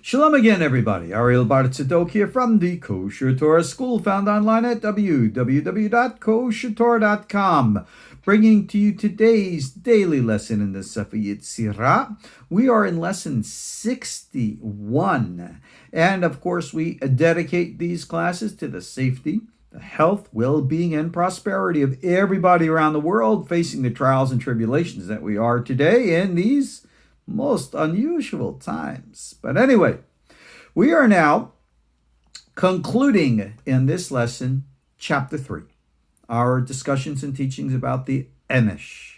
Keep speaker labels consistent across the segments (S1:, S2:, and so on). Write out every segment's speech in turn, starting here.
S1: Shalom again, everybody. Ariel Tzadok here from the KosherTorah School, found online at www.KosherTorah.com. Bringing to you today's daily lesson in the Sefer Yetzirah. We are in lesson 61. And of course, we dedicate these classes to the safety, the health, well-being, and prosperity of everybody around the world facing the trials and tribulations that we are today in these most unusual times. But anyway, we are now concluding in this lesson, chapter 3, our discussions and teachings about the Emesh.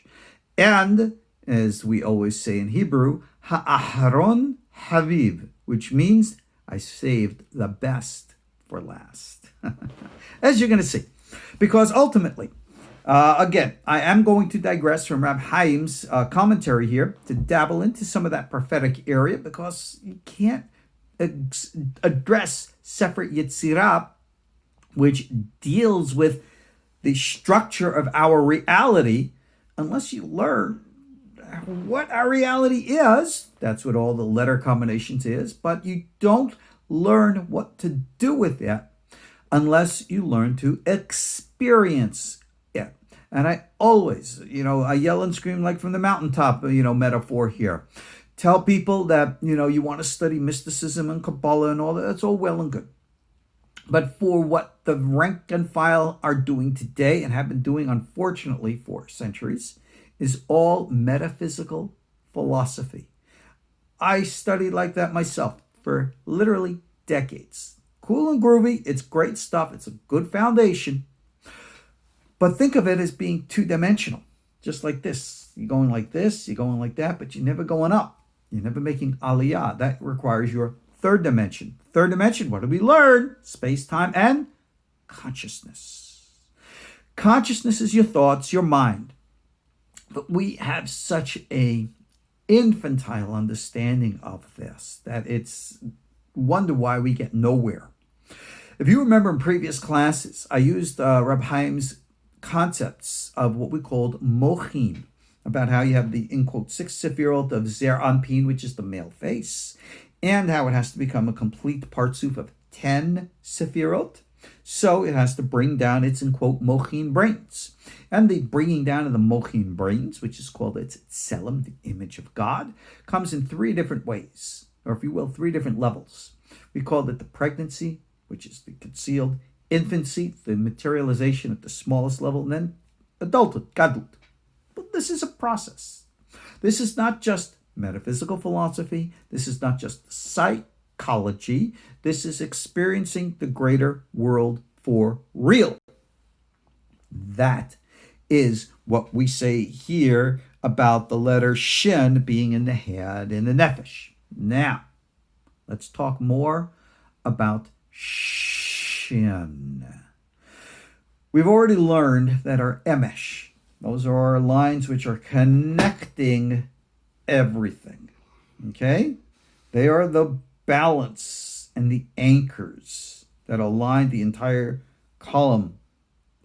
S1: And, as we always say in Hebrew, Ha'aharon Haviv, which means I saved the best for last. As you're going to see. Because ultimately, again, I am going to digress from Rab Chaim's commentary here to dabble into some of that prophetic area, because you can't address Sefer Yetzirah, which deals with the structure of our reality, unless you learn what our reality is. That's what all the letter combinations is. But you don't learn what to do with it unless you learn to experience it. And I always, I yell and scream like from the mountaintop, metaphor here. Tell people that, you want to study mysticism and Kabbalah and all that. That's all well and good. But for what the rank and file are doing today and have been doing, unfortunately, for centuries, is all metaphysical philosophy. I studied like that myself for literally decades. Cool and groovy. It's great stuff. It's a good foundation. But think of it as being two-dimensional, just like this. You're going like this, you're going like that, but you're never going up. You're never making aliyah. That requires your third dimension. Third dimension, what do we learn? Space, time, and consciousness. Consciousness is your thoughts, your mind. But we have such a infantile understanding of this that it's wonder why we get nowhere. If you remember in previous classes, I used Reb Chaim's concepts of what we called mochim, about how you have the, in quote, 6 sefirot of Zer Anpin, which is the male face, and how it has to become a complete partsuf of 10 sefirot. So it has to bring down its, in quote, mochim brains. And the bringing down of the mochim brains, which is called its tselem, the image of God, comes in 3 different ways, or if you will, 3 different levels. We called it the pregnancy, which is the concealed, infancy, the materialization at the smallest level, and then adulthood, gadlut. But this is a process. This is not just metaphysical philosophy. This is not just psychology. This is experiencing the greater world for real. That is what we say here about the letter Shin being in the head in the nefesh. Now, let's talk more about Shin. We've already learned that our Emesh, those are our lines which are connecting everything. Okay? They are the balance and the anchors that align the entire column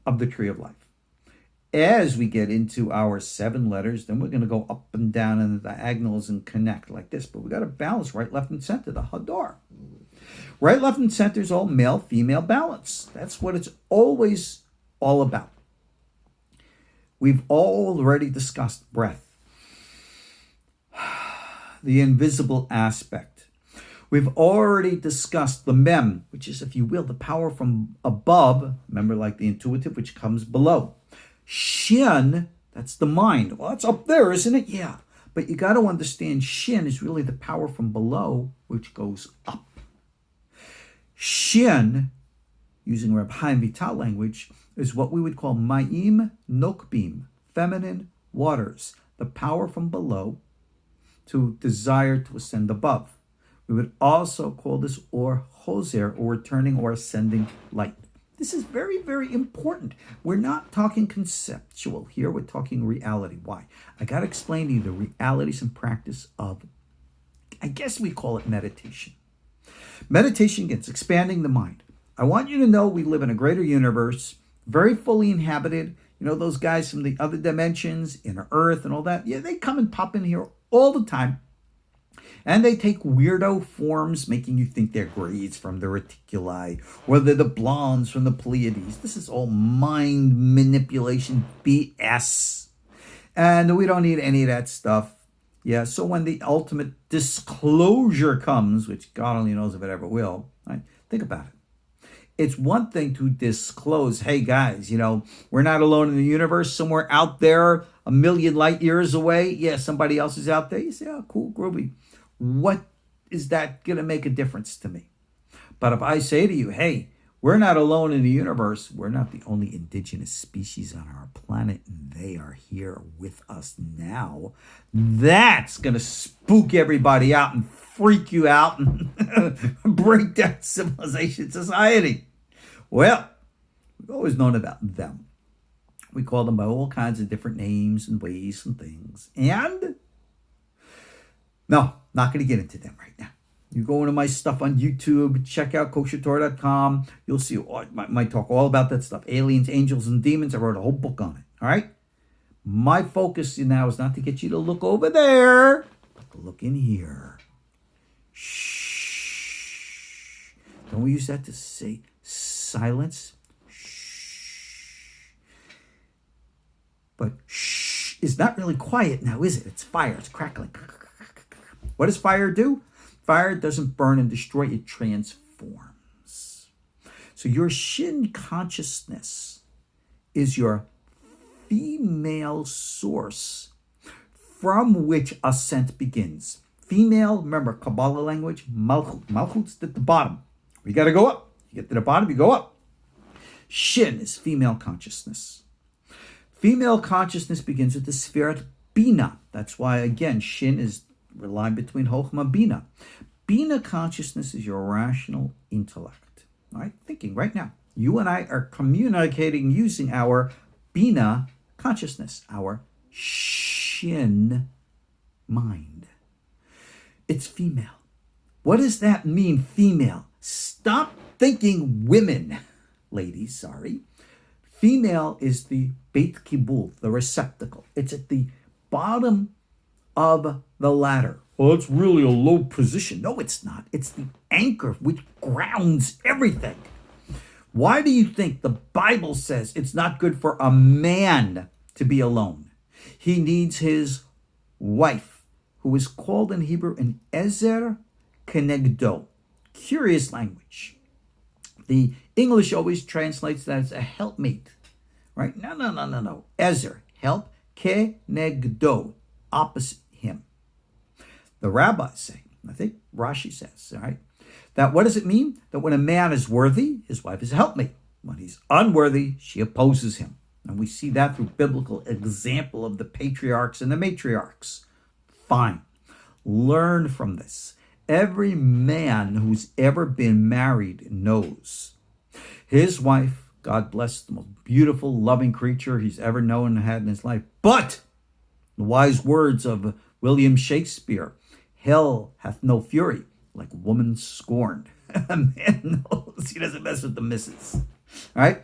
S1: of the tree of life. As we get into our 7 letters, then we're going to go up and down in the diagonals and connect like this. But we got to balance right, left, and center, the hadar. Right, left, and center is all male, female balance. That's what it's always all about. We've already discussed breath, the invisible aspect. We've already discussed the mem, which is, if you will, the power from above. Remember, like the intuitive, which comes below. Shin, that's the mind. Well, it's up there, isn't it? Yeah. But you got to understand Shin is really the power from below, which goes up. Shin, using Reb Chaim Vital language, is what we would call Ma'im Nokbim, feminine waters, the power from below to desire to ascend above. We would also call this or Hoser, or returning or ascending light. This is very, very important. We're not talking conceptual here. We're talking reality. Why? I got to explain to you the realities and practice of, I guess we call it meditation. Meditation gets expanding the mind. I want you to know we live in a greater universe, very fully inhabited. Those guys from the other dimensions, inner earth and all that. Yeah, they come and pop in here all the time. And they take weirdo forms, making you think they're grades from the reticuli, or they're the blondes from the Pleiades. This is all mind manipulation BS. And we don't need any of that stuff. Yeah, so when the ultimate disclosure comes, which God only knows if it ever will, right? Think about it. It's one thing to disclose, hey guys, we're not alone in the universe, somewhere out there, a million light years away. Yeah, somebody else is out there. You say, oh, cool, groovy. What is that going to make a difference to me? But if I say to you, hey, we're not alone in the universe, we're not the only indigenous species on our planet, and they are here with us now, that's going to spook everybody out and freak you out and break down civilization society. Well, we've always known about them. We call them by all kinds of different names and ways and things. And no, not going to get into them right now. You go into my stuff on YouTube, check out KosherTorah.com. You'll see my talk all about that stuff. Aliens, angels, and demons. I wrote a whole book on it. All right? My focus now is not to get you to look over there, but to look in here. Shh. Don't we use that to say silence? Shh. But shh is not really quiet now, is it? It's fire. It's crackling. What does fire do? Fire doesn't burn and destroy, it transforms. So your Shin consciousness is your female source from which ascent begins. Female, remember, Kabbalah language, Malkhut. Malkhut's at the bottom. We got to go up. You get to the bottom, you go up. Shin is female consciousness. Female consciousness begins with the Sefer Binah. That's why, again, Shin is the line between Chokhmah and Binah. Binah consciousness is your rational intellect. All right, thinking right now. You and I are communicating using our Binah consciousness, our Shin mind. It's female. What does that mean, female? Stop thinking women, ladies, sorry. Female is the Beit Kibul, the receptacle. It's at the bottom of the ladder. Well, it's really a low position. No, it's not. It's the anchor which grounds everything. Why do you think the Bible says it's not good for a man to be alone? He needs his wife, who is called in Hebrew an Ezer Kenegdo. Curious language. The English always translates that as a helpmate, right? No. Ezer, help, Kenegdo, opposite him. The rabbis say, I think Rashi says, all right, that what does it mean? That when a man is worthy, his wife is a helpmate. When he's unworthy, she opposes him. And we see that through biblical example of the patriarchs and the matriarchs. Fine. Learn from this. Every man who's ever been married knows his wife, God bless, the most beautiful, loving creature he's ever known and had in his life. But the wise words of William Shakespeare, hell hath no fury like woman scorned. A man knows. He doesn't mess with the missus. All right?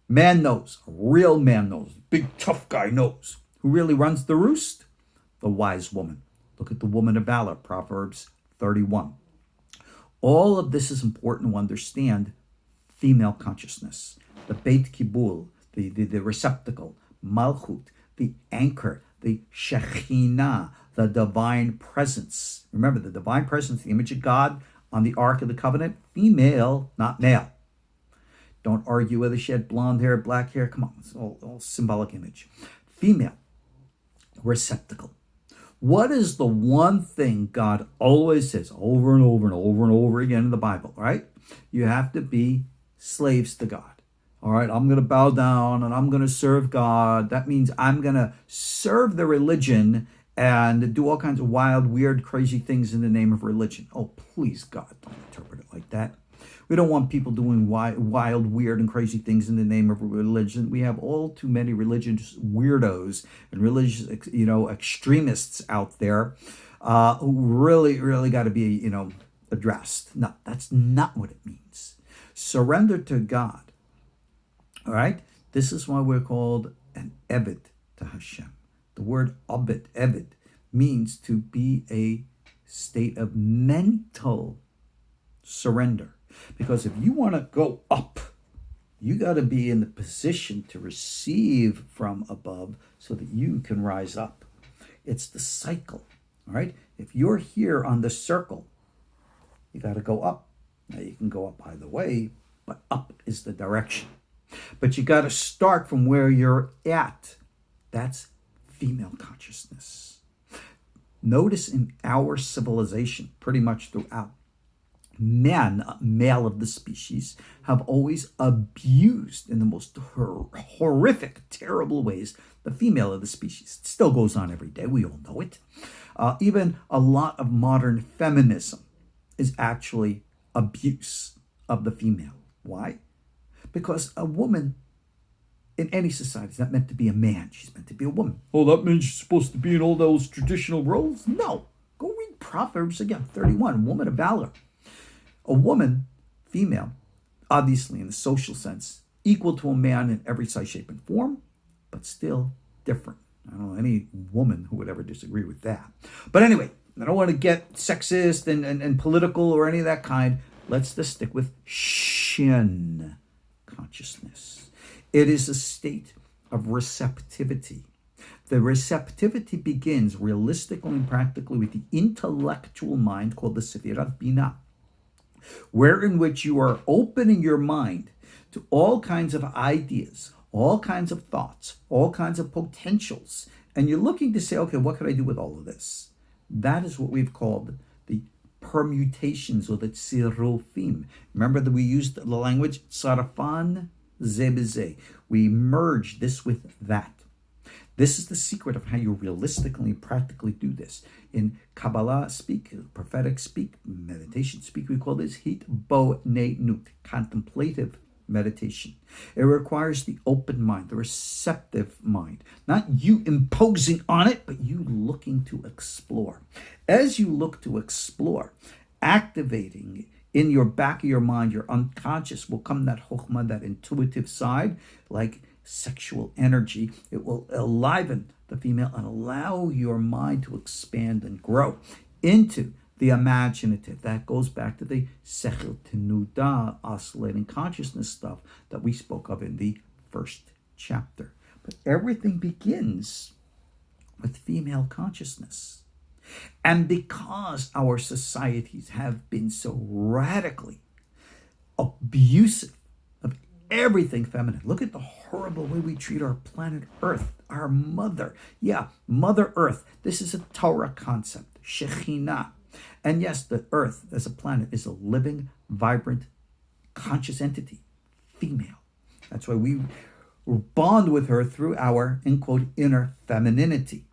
S1: Man knows. A real man knows. Big tough guy knows. Who really runs the roost? The wise woman. Look at the woman of valor, Proverbs 31. All of this is important to understand female consciousness. The Beit Kibul, the receptacle, Malkhut, the anchor, the Shekhina, the divine presence. Remember, the divine presence, the image of God on the Ark of the Covenant, female, not male. Don't argue whether she had blonde hair, black hair. Come on, it's all symbolic image. Female, receptacle. What is the one thing God always says over and over and over and over again in the Bible, right? You have to be slaves to God. All right, I'm going to bow down and I'm going to serve God. That means I'm going to serve the religion and do all kinds of wild, weird, crazy things in the name of religion. Oh, please, God, don't interpret it like that. We don't want people doing wild, weird, and crazy things in the name of religion. We have all too many religious weirdos and religious, extremists out there who really got to be, addressed. No, that's not what it means. Surrender to God. All right? This is why we're called an Eved to Hashem. The word Eved means to be a state of mental surrender. Because if you want to go up, you got to be in the position to receive from above so that you can rise up. It's the cycle, all right? If you're here on the circle, you got to go up. Now, you can go up either way, but up is the direction. But you got to start from where you're at. That's female consciousness. Notice in our civilization, pretty much throughout, men, male of the species, have always abused in the most horrific, terrible ways the female of the species. It still goes on every day. We all know it. Even a lot of modern feminism is actually abuse of the female. Why? Because a woman in any society is not meant to be a man. She's meant to be a woman. Oh, that means she's supposed to be in all those traditional roles? No. Go read Proverbs again, 31, woman of valor. A woman, female, obviously in the social sense, equal to a man in every size, shape, and form, but still different. I don't know any woman who would ever disagree with that. But anyway, I don't want to get sexist and political or any of that kind. Let's just stick with Shin consciousness. It is a state of receptivity. The receptivity begins realistically and practically with the intellectual mind called the Sefer Binah, wherein which you are opening your mind to all kinds of ideas, all kinds of thoughts, all kinds of potentials, and you're looking to say, okay, what could I do with all of this? That is what we've called the permutations or the tzirufim. Remember that we used the language tzarafan ze b'ze. We merge this with that. This is the secret of how you realistically and practically do this. In Kabbalah speak, prophetic speak, meditation speak, we call this hitbonenut, contemplative meditation. It requires the open mind, the receptive mind, not you imposing on it, but you looking to explore. As you look to explore, activating in your back of your mind, your unconscious, will come that chokhmah, that intuitive side, like sexual energy. It will enliven the female and allow your mind to expand and grow into the imaginative. That goes back to the sechel tenuda, oscillating consciousness stuff that we spoke of in the first chapter. But everything begins with female consciousness. And because our societies have been so radically abusive of everything feminine, look at the horrible way we treat our planet Earth, our mother. Yeah, Mother Earth. This is a Torah concept, Shekhina. And yes, the Earth as a planet is a living, vibrant, conscious entity, female. That's why we bond with her through our, in quote, inner femininity.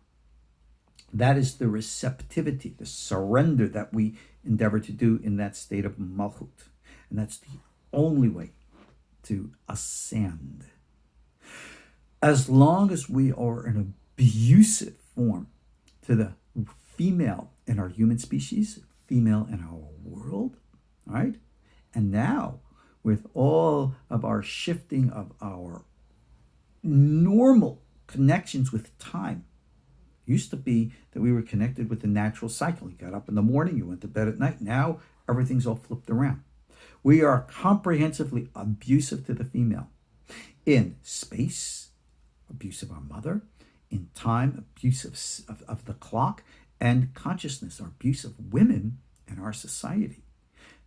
S1: That is the receptivity, the surrender that we endeavor to do in that state of Malkhut. And that's the only way to ascend. As long as we are an abusive form to the female in our human species, female in our world, right? And now, with all of our shifting of our normal connections with time, used to be that we were connected with the natural cycle. You got up in the morning, you went to bed at night. Now everything's all flipped around. We are comprehensively abusive to the female. In space, abuse of our mother. In time, abuse of the clock. And consciousness, or abuse of women in our society.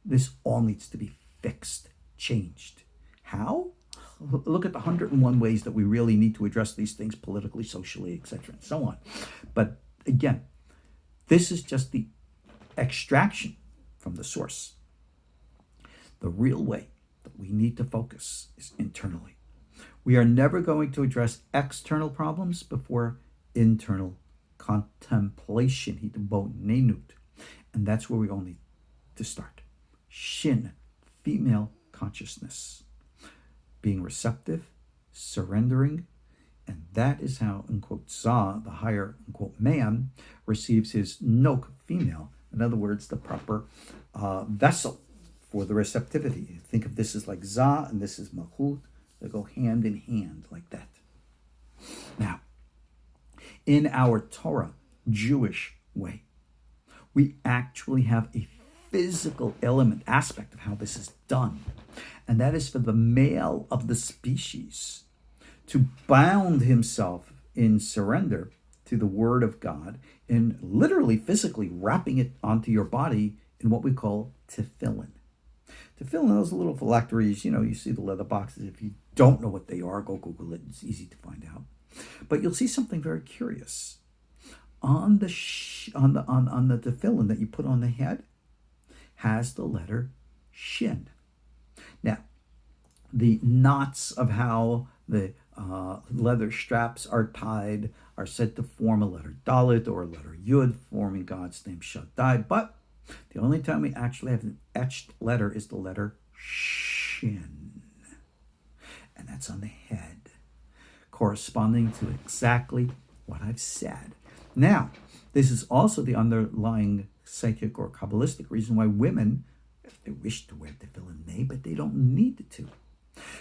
S1: This all needs to be fixed, changed. How? Look at the 101 ways that we really need to address these things politically, socially, etc., and so on. But again, this is just the extraction from the source. The real way that we need to focus is internally. We are never going to address external problems before internal contemplation, hitbonenut. And that's where we all need to start. Shin, female consciousness. Being receptive, surrendering, and that is how, unquote, Za, the higher, unquote, man, receives his nok, female. In other words, the proper vessel for the receptivity. Think of this as like Za, and this is Malkhut. They go hand in hand like that. Now, in our Torah, Jewish way, we actually have a physical aspect of how this is done. And that is for the male of the species to bound himself in surrender to the word of God, in literally physically wrapping it onto your body in what we call tefillin. Tefillin, those little phylacteries, you see the leather boxes. If you don't know what they are, go Google it. It's easy to find out. But you'll see something very curious. On the tefillin that you put on the head has the letter Shin. Now, the knots of how the leather straps are tied are said to form a letter Dalet or a letter Yud, forming God's name Shaddai. But the only time we actually have an etched letter is the letter Shin. And that's on the head, corresponding to exactly what I've said. Now, this is also the underlying psychic or Kabbalistic reason why women, if they wish to wear tefillin, may, but they don't need to.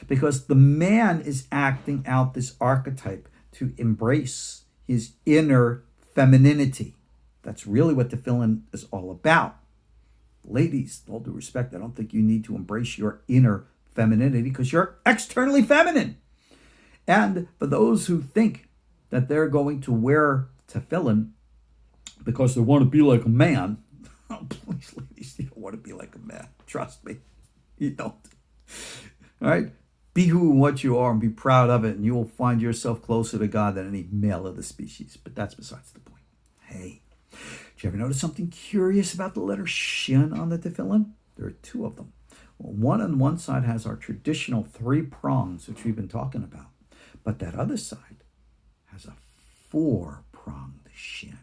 S1: Because the man is acting out this archetype to embrace his inner femininity. That's really what tefillin is all about. Ladies, with all due respect, I don't think you need to embrace your inner femininity because you're externally feminine. And for those who think that they're going to wear tefillin because they want to be like a man, oh, please, ladies, you don't want to be like a man. Trust me, you don't. All right? Be who and what you are and be proud of it, and you will find yourself closer to God than any male of the species. But that's besides the point. Hey, did you ever notice something curious about the letter Shin on the tefillin? There are two of them. Well, one on one side has our traditional 3 prongs, which we've been talking about. But that other side has a 4-pronged Shin.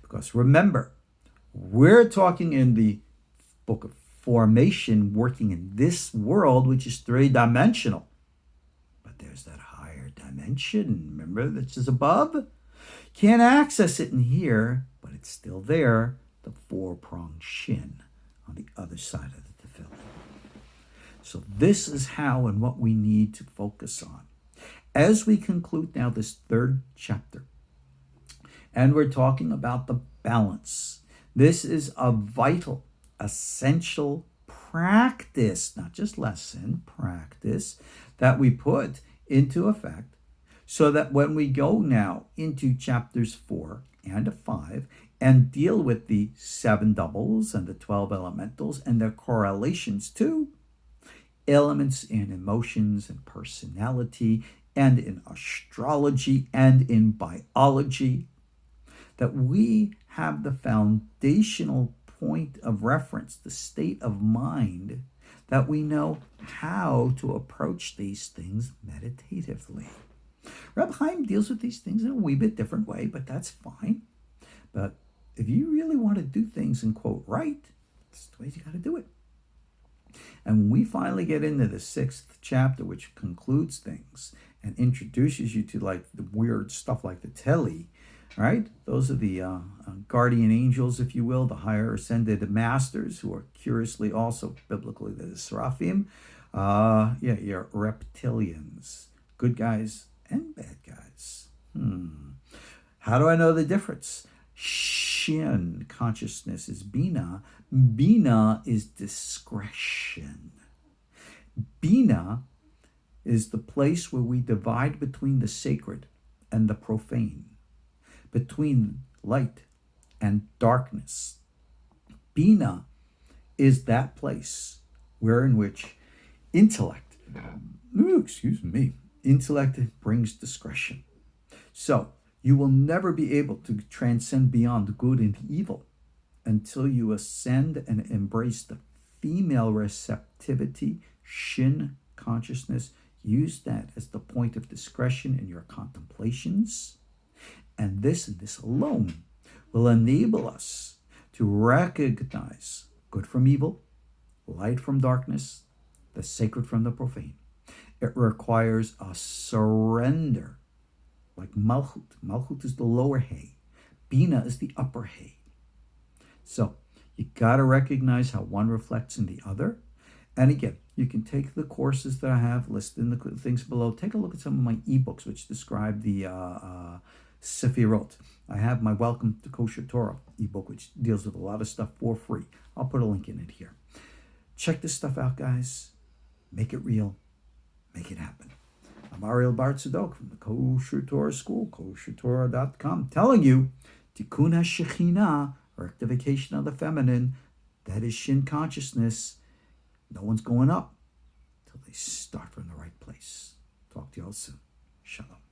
S1: Because remember, we're talking in the book of formation, working in this world, which is 3-dimensional. But there's that higher dimension, remember, that's just above? Can't access it in here, but it's still there, the 4-pronged Shin on the other side of the tefillin. So this is how and what we need to focus on. As we conclude now this 3rd chapter, and we're talking about the balance. This is a vital, essential practice, not just lesson, practice, that we put into effect so that when we go now into chapters 4 and 5 and deal with the 7 doubles and the 12 elementals and their correlations to elements in emotions and personality and in astrology and in biology, that we have the foundational point of reference, the state of mind, that we know how to approach these things meditatively. Reb Chaim deals with these things in a wee bit different way, but that's fine. But if you really want to do things and quote right, that's the way you got to do it. And when we finally get into the 6th chapter, which concludes things and introduces you to like the weird stuff like the Teli, right? Those are the guardian angels, if you will, the higher ascended masters, who are curiously also biblically the Seraphim. Your reptilians, good guys and bad guys. How do I know the difference? Shin consciousness is Binah. Binah is discretion. Binah is the place where we divide between the sacred and the profane, between light and darkness. Binah is that place in which intellect brings discretion. So you will never be able to transcend beyond good and evil until you ascend and embrace the female receptivity, Shin consciousness. Use that as the point of discretion in your contemplations. And this alone will enable us to recognize good from evil, light from darkness, the sacred from the profane. It requires a surrender, like Malkhut. Malkhut is the lower hay. Binah is the upper hay. So you got to recognize how one reflects in the other. And again, you can take the courses that I have listed in the things below. Take a look at some of my ebooks, which describe the Sefirot. I have my Welcome to Kosher Torah ebook, which deals with a lot of stuff for free. I'll put a link in it here. Check this stuff out, guys. Make it real. Make it happen. I'm Ariel Tzadok from the Kosher Torah School, KosherTorah.com, telling you, Tikkun Shekhina, rectification of the feminine, that is Shin Consciousness. No one's going up until they start from the right place. Talk to you all soon. Shalom.